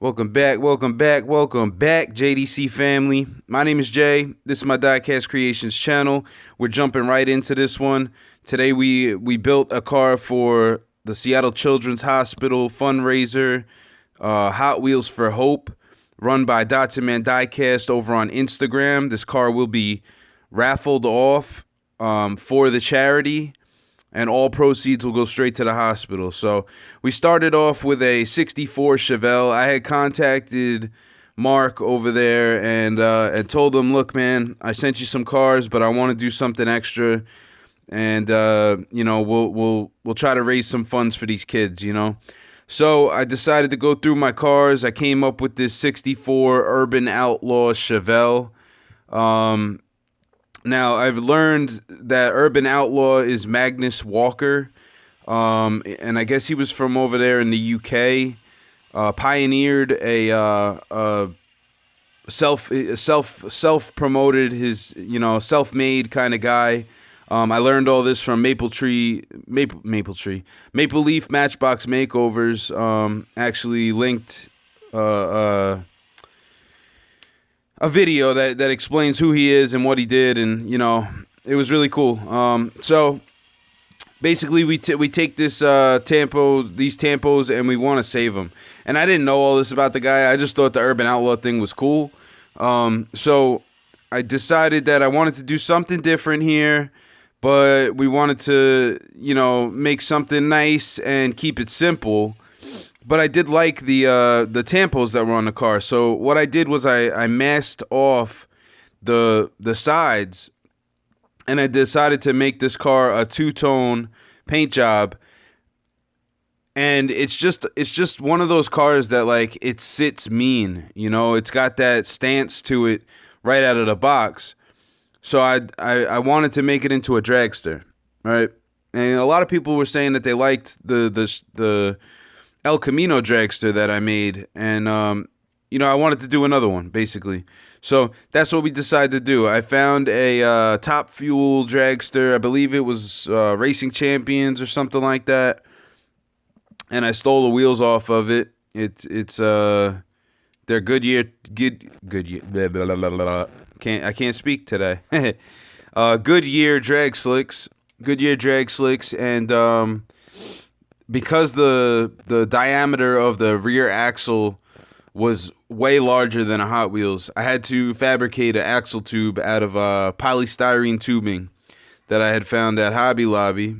Welcome back, JDC family. My name is Jay. This is my Diecast Creations channel. We're jumping right into this one. Today we built a car for the Seattle Children's Hospital fundraiser, Hot Wheels for Hope, run by Dotson Man Diecast over on Instagram. This car will be raffled off for the charity, and all proceeds will go straight to the hospital. So we started off with a 64 Chevelle. I had contacted Mark over there and told him, look, man, I sent you some cars, but I want to do something extra. And, we'll try to raise some funds for these kids, So I decided to go through my cars. I came up with this 64 Urban Outlaw Chevelle. Now, I've learned that Urban Outlaw is Magnus Walker, and I guess he was from over there in the UK. Pioneered a self-promoted, his self-made kind of guy. I learned all this from Maple Leaf Matchbox Makeovers. Actually linked a video that explains who he is and what he did, and it was really cool. So basically we take this these tampos, and we want to save them. And I didn't know all this about the guy. I just thought the Urban Outlaw thing was cool. So I decided that I wanted to do something different here, but we wanted to make something nice and keep it simple. But I did like the tampos that were on the car. So what I did was I masked off the sides, and I decided to make this car a two-tone paint job. And it's just one of those cars that, like, it sits mean, it's got that stance to it right out of the box. So I wanted to make it into a dragster, right? And a lot of people were saying that they liked the El Camino dragster that I made, and I wanted to do another one, basically. So that's what we decided to do. I found a Top Fuel dragster. I believe it was Racing Champions or something like that, and I stole the wheels off of it. It's they're Goodyear. Blah, blah, blah, blah, blah. I can't speak today. Goodyear drag slicks, and because the diameter of the rear axle was way larger than a Hot Wheels, I had to fabricate an axle tube out of polystyrene tubing that I had found at Hobby Lobby.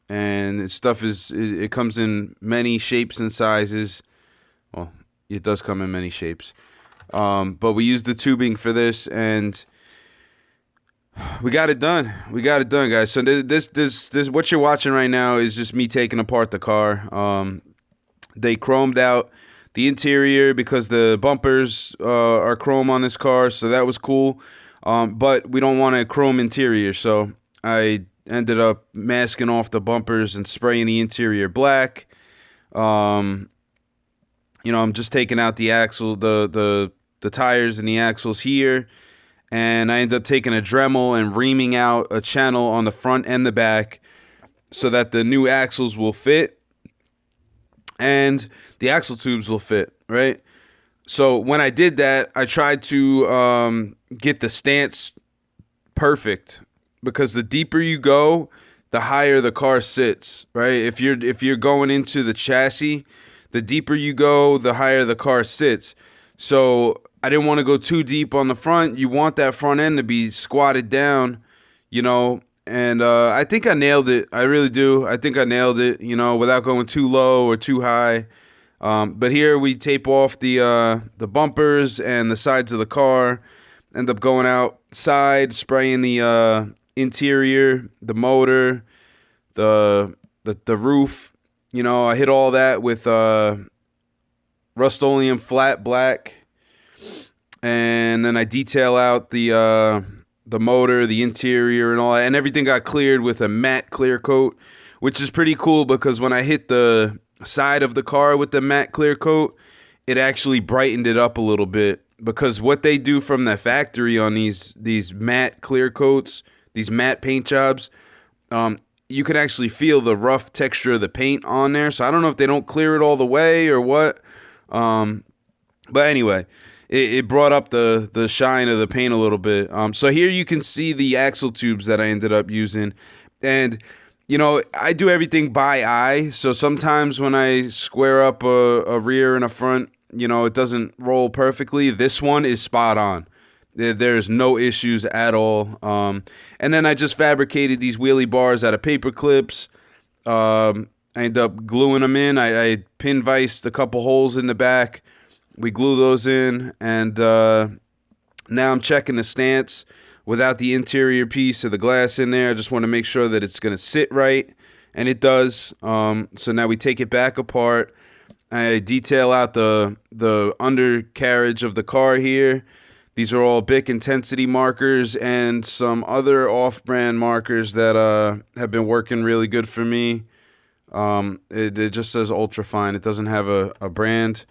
And this stuff it comes in many shapes and sizes. Well, it does come in many shapes. But we used the tubing for this, and we got it done. Guys. So this what you're watching right now is just me taking apart the car. They chromed out the interior because the bumpers are chrome on this car, so that was cool. But we don't want a chrome interior, so I ended up masking off the bumpers and spraying the interior black. I'm just taking out the axle, the tires and the axles here. And I ended up taking a Dremel and reaming out a channel on the front and the back so that the new axles will fit and the axle tubes will fit, right? So when I did that, I tried to get the stance perfect, because the deeper you go, the higher the car sits, right? If you're going into the chassis, the deeper you go, the higher the car sits. So I didn't want to go too deep on the front. You want that front end to be squatted down, and I think I nailed it. I really do. I think I nailed it, without going too low or too high. But here we tape off the bumpers and the sides of the car, end up going outside, spraying the interior, the motor, the roof. I hit all that with Rust-Oleum flat black. And then I detail out the motor, the interior, and all that, and everything got cleared with a matte clear coat, which is pretty cool because when I hit the side of the car with the matte clear coat, it actually brightened it up a little bit. Because what they do from the factory on these matte clear coats, these matte paint jobs, you can actually feel the rough texture of the paint on there. So I don't know if they don't clear it all the way or what. But anyway, it brought up the shine of the paint a little bit. So here you can see the axle tubes that I ended up using. And, you know, I do everything by eye. So sometimes when I square up a rear and a front, you know, it doesn't roll perfectly. This one is spot on. There's no issues at all. And then I just fabricated these wheelie bars out of paper clips. I ended up gluing them in. I pin viced a couple holes in the back. We glue those in, and now I'm checking the stance without the interior piece of the glass in there. I just want to make sure that it's going to sit right, and it does. So now we take it back apart. I detail out the undercarriage of the car here. These are all Bic Intensity markers and some other off-brand markers that have been working really good for me. It just says Ultra Fine. It doesn't have a brand.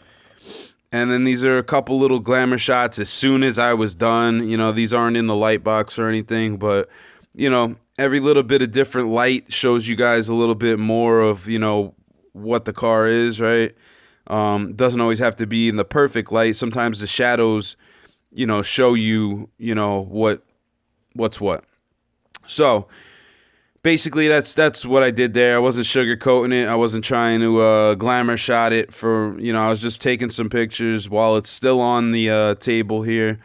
And then these are a couple little glamour shots as soon as I was done. You know, these aren't in the light box or anything, but, you know, every little bit of different light shows you guys a little bit more of, you know, what the car is, right? Doesn't always have to be in the perfect light. Sometimes the shadows, you know, show you, you know, what's what. So basically, that's what I did there. I wasn't sugarcoating it. I wasn't trying to glamour shot it for, you know, I was just taking some pictures while it's still on the table here.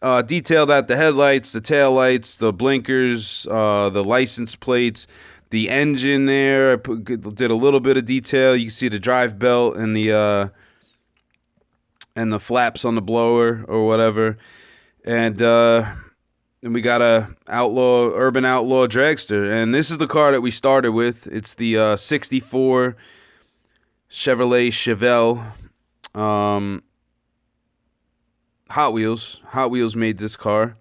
Detailed out the headlights, the tail lights, the blinkers, the license plates, the engine there. Did a little bit of detail. You can see the drive belt and the flaps on the blower or whatever. And we got a urban outlaw dragster, and this is the car that we started with. It's the 64 Chevrolet Chevelle. Hot Wheels made this car,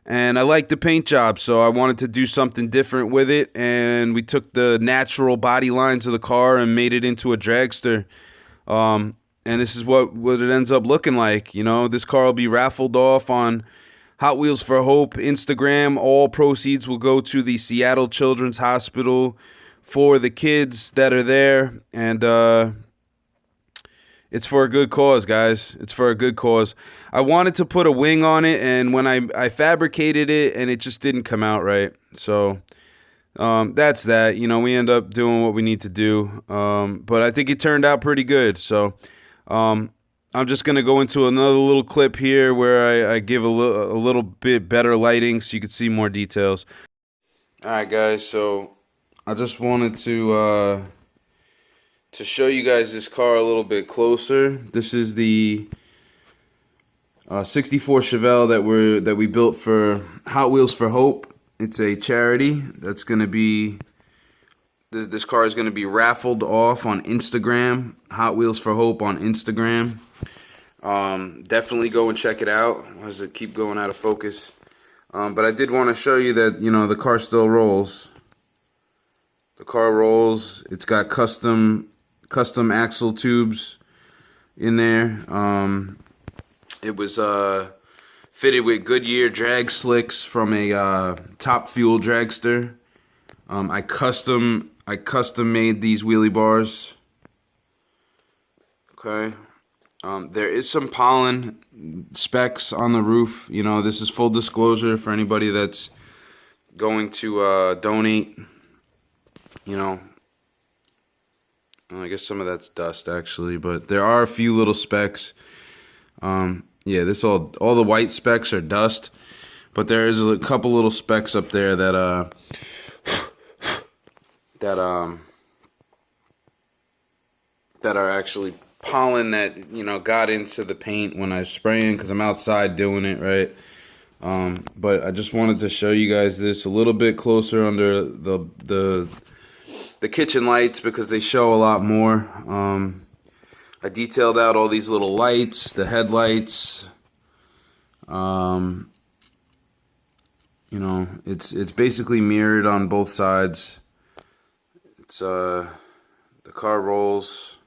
and I liked the paint job, so I wanted to do something different with it. And we took the natural body lines of the car and made it into a dragster. And this is what it ends up looking like. You know, this car will be raffled off on Hot Wheels for Hope Instagram. All proceeds will go to the Seattle Children's Hospital for the kids that are there. And it's for a good cause, guys. It's for a good cause. I wanted to put a wing on it, and when I fabricated it, and it just didn't come out right. So that's that. You know, we end up doing what we need to do. But I think it turned out pretty good. So I'm just going to go into another little clip here where I give a little bit better lighting so you can see more details. Alright guys, so I just wanted to show you guys this car a little bit closer. This is the 64 Chevelle that we built for Hot Wheels for Hope. It's a charity that's going to be... This car is going to be raffled off on Instagram. Hot Wheels for Hope on Instagram. Definitely go and check it out. Why does it keep going out of focus? But I did want to show you that, you know, the car still rolls. The car rolls. It's got custom axle tubes in there. It was fitted with Goodyear drag slicks from a top Fuel Dragster. I custom made these wheelie bars. Okay. There is some pollen specks on the roof. You know, this is full disclosure for anybody that's going to donate. You know, I guess some of that's dust actually, but there are a few little specks. Yeah, all the white specks are dust, but there is a couple little specks up there that are actually pollen that, you know, got into the paint when I was spraying, because I'm outside doing it, right? But I just wanted to show you guys this a little bit closer under the kitchen lights, because they show a lot more. I detailed out all these little lights, the headlights. You know, it's basically mirrored on both sides. It's the car rolls.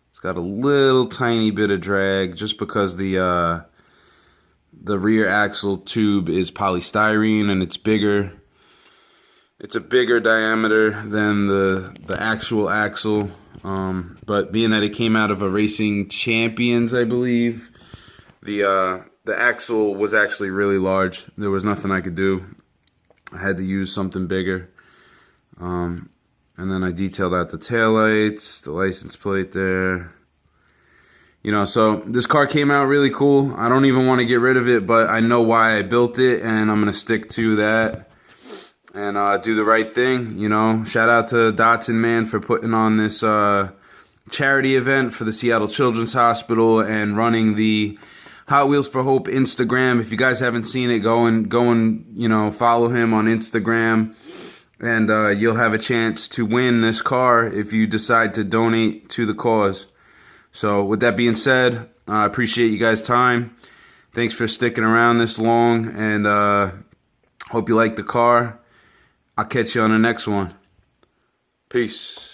It's got a little tiny bit of drag just because the rear axle tube is polystyrene and it's bigger. It's a bigger diameter than the actual axle. But being that it came out of a Racing Champions, I believe, the axle was actually really large. There was nothing I could do. I had to use something bigger. And then I detailed out the taillights, the license plate there. You know, so this car came out really cool. I don't even want to get rid of it, but I know why I built it, and I'm going to stick to that and do the right thing. You know, shout out to Dotson, man, for putting on this charity event for the Seattle Children's Hospital and running the Hot Wheels for Hope Instagram. If you guys haven't seen it, go and you know, follow him on Instagram, and you'll have a chance to win this car if you decide to donate to the cause. So with that being said, I appreciate you guys' time. Thanks for sticking around this long, and hope you like the car. I'll catch you on the next one. Peace.